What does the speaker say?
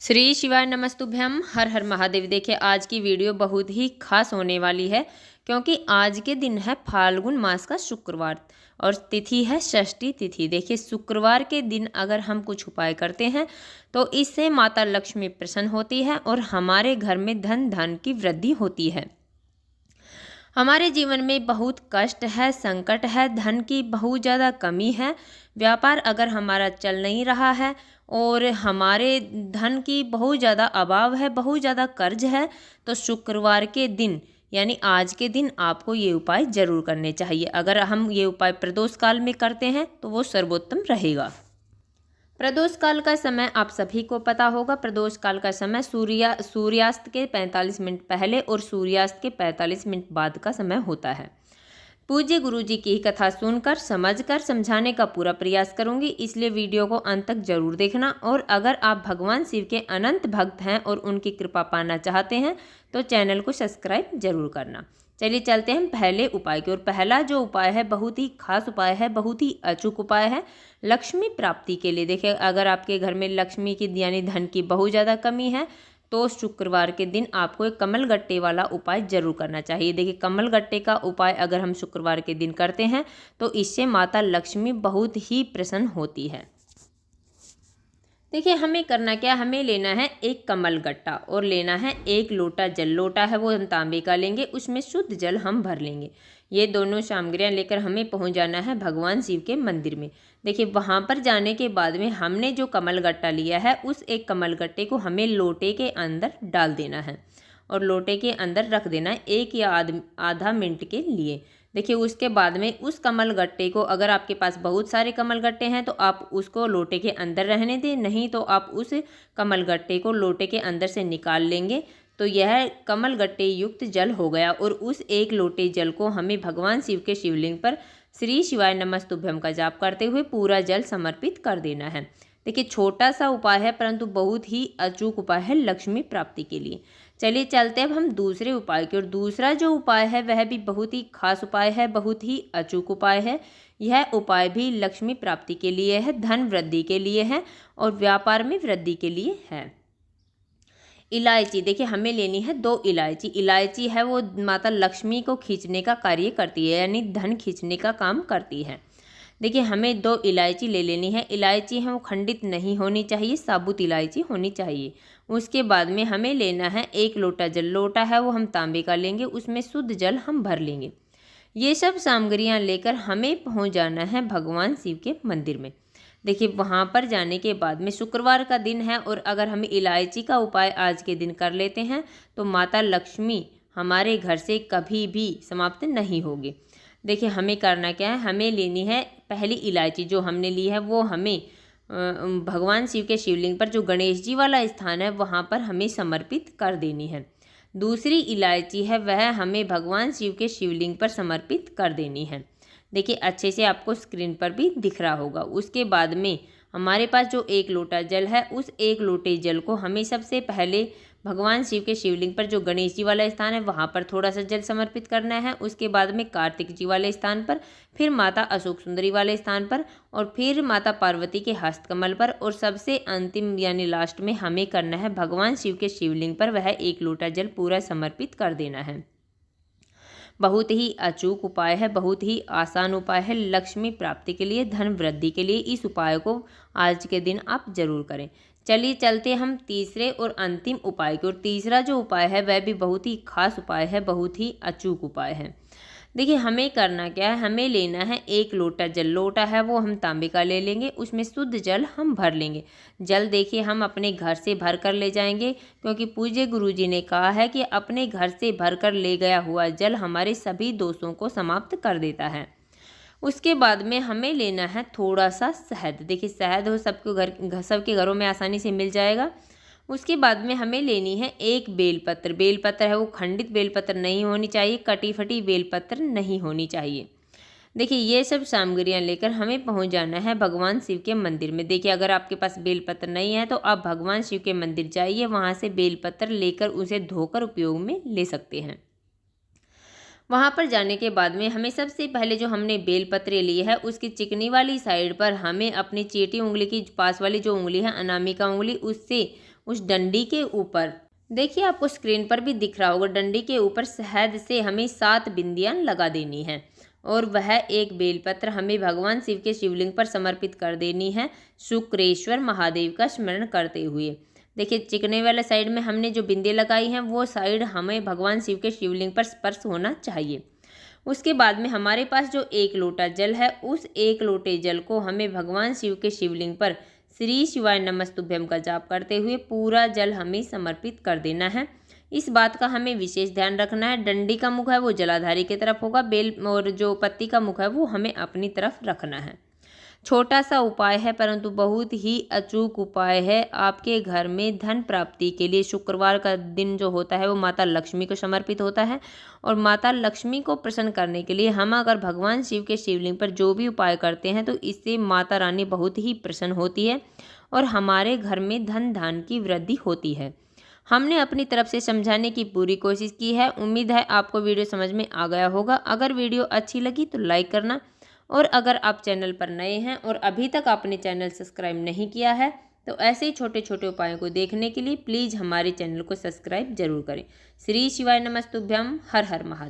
श्री शिवाय नमस्तुभ्यम। हर हर महादेव। देखिए आज की वीडियो बहुत ही खास होने वाली है क्योंकि आज के दिन है फाल्गुन मास का शुक्रवार और तिथि है षष्ठी तिथि। देखिए शुक्रवार के दिन अगर हम कुछ उपाय करते हैं तो इससे माता लक्ष्मी प्रसन्न होती है और हमारे घर में धन की वृद्धि होती है। हमारे जीवन में बहुत कष्ट है, संकट है, धन की बहुत ज़्यादा कमी है, व्यापार अगर हमारा चल नहीं रहा है और हमारे धन की बहुत ज़्यादा अभाव है, बहुत ज़्यादा कर्ज है, तो शुक्रवार के दिन यानी आज के दिन आपको ये उपाय ज़रूर करने चाहिए। अगर हम ये उपाय प्रदोष काल में करते हैं तो वो सर्वोत्तम रहेगा। प्रदोष काल का समय आप सभी को पता होगा। प्रदोष काल का समय सूर्यास्त के 45 मिनट पहले और सूर्यास्त के 45 मिनट बाद का समय होता है। पूज्य गुरु जी की कथा सुनकर समझकर समझाने का पूरा प्रयास करूंगी, इसलिए वीडियो को अंत तक जरूर देखना। और अगर आप भगवान शिव के अनंत भक्त हैं और उनकी कृपा पाना चाहते हैं तो चैनल को सब्सक्राइब जरूर करना। चलिए चलते हैं पहले उपाय की ओर। पहला जो उपाय है बहुत ही खास उपाय है, बहुत ही अचूक उपाय है लक्ष्मी प्राप्ति के लिए। देखिए अगर आपके घर में लक्ष्मी की यानी धन की बहुत ज़्यादा कमी है तो शुक्रवार के दिन आपको एक कमल गट्टे वाला उपाय जरूर करना चाहिए। देखिए कमल गट्टे का उपाय अगर हम शुक्रवार के दिन करते हैं तो इससे माता लक्ष्मी बहुत ही प्रसन्न होती है। देखिए हमें करना क्या, हमें लेना है एक कमल गट्टा और लेना है एक लोटा जल। लोटा है वो हम तांबे का लेंगे, उसमें शुद्ध जल हम भर लेंगे। ये दोनों सामग्रियां लेकर हमें पहुंच जाना है भगवान शिव के मंदिर में। देखिए वहां पर जाने के बाद में हमने जो कमल गट्टा लिया है उस एक कमल गट्टे को हमें लोटे के अंदर डाल देना है और लोटे के अंदर रख देना है 1 या आधा मिनट के लिए। देखिए उसके बाद में उस कमल गट्टे को, अगर आपके पास बहुत सारे कमल गट्टे हैं तो आप उसको लोटे के अंदर रहने दें, नहीं तो आप उस कमल गट्टे को लोटे के अंदर से निकाल लेंगे तो यह कमल गट्टे युक्त जल हो गया। और उस एक लोटे जल को हमें भगवान शिव के शिवलिंग पर श्री शिवाय नमस्तुभ्यम का जाप करते हुए पूरा जल समर्पित कर देना है। देखिए छोटा सा उपाय है परंतु बहुत ही अचूक उपाय है लक्ष्मी प्राप्ति के लिए। चलिए चलते अब हम दूसरे उपाय की ओर। दूसरा जो उपाय है वह भी बहुत ही खास उपाय है, बहुत ही अचूक उपाय है। यह उपाय भी लक्ष्मी प्राप्ति के लिए है, धन वृद्धि के लिए है और व्यापार में वृद्धि के लिए है। इलायची, देखिए हमें लेनी है 2 इलायची। इलायची है वो माता लक्ष्मी को खींचने का कार्य करती है यानी धन खींचने का काम करती है। देखिए हमें 2 इलायची ले लेनी है। इलायची है वो खंडित नहीं होनी चाहिए, साबुत इलायची होनी चाहिए। उसके बाद में हमें लेना है 1 लोटा जल। लोटा है वो हम तांबे का लेंगे, उसमें शुद्ध जल हम भर लेंगे। ये सब सामग्रियां लेकर हमें पहुंच जाना है भगवान शिव के मंदिर में। देखिए वहां पर जाने के बाद में शुक्रवार का दिन है और अगर हम इलायची का उपाय आज के दिन कर लेते हैं तो माता लक्ष्मी हमारे घर से कभी भी समाप्त नहीं होगी। देखिए हमें करना क्या है, हमें लेनी है पहली इलायची। जो हमने ली है वो हमें भगवान शिव के शिवलिंग पर, जो गणेश जी वाला स्थान है वहाँ पर हमें समर्पित कर देनी है। दूसरी इलायची है वह हमें भगवान शिव के शिवलिंग पर समर्पित कर देनी है। देखिए अच्छे से आपको स्क्रीन पर भी दिख रहा होगा। उसके बाद में हमारे पास जो 1 लोटा जल है उस 1 लोटे जल को हमें सबसे पहले भगवान शिव के शिवलिंग पर, जो गणेश जी वाला स्थान है वहाँ पर थोड़ा सा जल समर्पित करना है। उसके बाद में कार्तिक जी वाले स्थान पर, फिर माता अशोक सुंदरी वाले स्थान पर और फिर माता पार्वती के हस्तकमल पर और सबसे अंतिम यानी लास्ट में हमें करना है भगवान शिव के शिवलिंग पर वह 1 लोटा जल पूरा समर्पित कर देना है। बहुत ही अचूक उपाय है, बहुत ही आसान उपाय है लक्ष्मी प्राप्ति के लिए, धन वृद्धि के लिए। इस उपाय को आज के दिन आप जरूर करें। चलिए चलते हम तीसरे और अंतिम उपाय की ओर। तीसरा जो उपाय है वह भी बहुत ही खास उपाय है, बहुत ही अचूक उपाय है। देखिए हमें करना क्या है, हमें लेना है 1 लोटा जल। लोटा है वो हम तांबे का ले लेंगे, उसमें शुद्ध जल हम भर लेंगे। जल देखिए हम अपने घर से भर कर ले जाएंगे क्योंकि पूज्य गुरु जी ने कहा है कि अपने घर से भर कर ले गया हुआ जल हमारे सभी दोषों को समाप्त कर देता है। उसके बाद में हमें लेना है थोड़ा सा शहद। देखिए शहद हो सबके घरों में आसानी से मिल जाएगा। उसके बाद में हमें लेनी है 1 बेलपत्र। बेलपत्र है वो खंडित बेलपत्र नहीं होनी चाहिए, कटी फटी बेलपत्र नहीं होनी चाहिए। देखिए ये सब सामग्रियां लेकर हमें पहुंच जाना है भगवान शिव के मंदिर में। देखिए अगर आपके पास बेलपत्र नहीं है तो आप भगवान शिव के मंदिर जाइए, वहां से बेलपत्र लेकर उसे धोकर उपयोग में ले सकते हैं। वहाँ पर जाने के बाद में हमें सबसे पहले जो हमने बेलपत्र ली है उसकी चिकनी वाली साइड पर हमें अपनी चीटी उंगली की पास वाली जो उंगली है अनामिका उंगली, उससे उस डंडी के ऊपर। देखिए आपको स्क्रीन पर भी दिख रहा होगा, डंडी के ऊपर शहद से हमें 7 बिंदियां लगा देनी है और वह एक बेलपत्र हमें भगवान शिव के शिवलिंग पर समर्पित कर देनी है, शुक्रेश्वर महादेव का स्मरण करते हुए। देखिए चिकने वाले साइड में हमने जो बिंदी लगाई हैं वो साइड हमें भगवान शिव के शिवलिंग पर स्पर्श होना चाहिए। उसके बाद में हमारे पास जो 1 लोटा जल है, उस 1 लोटे जल को हमें भगवान शिव के शिवलिंग पर श्री शिवाय नमस्तुभ्यम का जाप करते हुए पूरा जल हमें समर्पित कर देना है। इस बात का हमें विशेष ध्यान रखना है, डंडी का मुख है वो जलाधारी की तरफ होगा, बेल और जो पत्ती का मुख है वो हमें अपनी तरफ रखना है। छोटा सा उपाय है परंतु बहुत ही अचूक उपाय है। आपके घर में धन प्राप्ति के लिए शुक्रवार का दिन जो होता है वो माता लक्ष्मी को समर्पित होता है और माता लक्ष्मी को प्रसन्न करने के लिए हम अगर भगवान शिव के शिवलिंग पर जो भी उपाय करते हैं तो इससे माता रानी बहुत ही प्रसन्न होती है और हमारे घर में धन धान की वृद्धि होती है। हमने अपनी तरफ से समझाने की पूरी कोशिश की है। उम्मीद है आपको वीडियो समझ में आ गया होगा। अगर वीडियो अच्छी लगी तो लाइक करना और अगर आप चैनल पर नए हैं और अभी तक आपने चैनल सब्सक्राइब नहीं किया है तो ऐसे ही छोटे छोटे उपायों को देखने के लिए प्लीज़ हमारे चैनल को सब्सक्राइब जरूर करें। श्री शिवाय नमस्तुभ्यम। हर हर महादेव।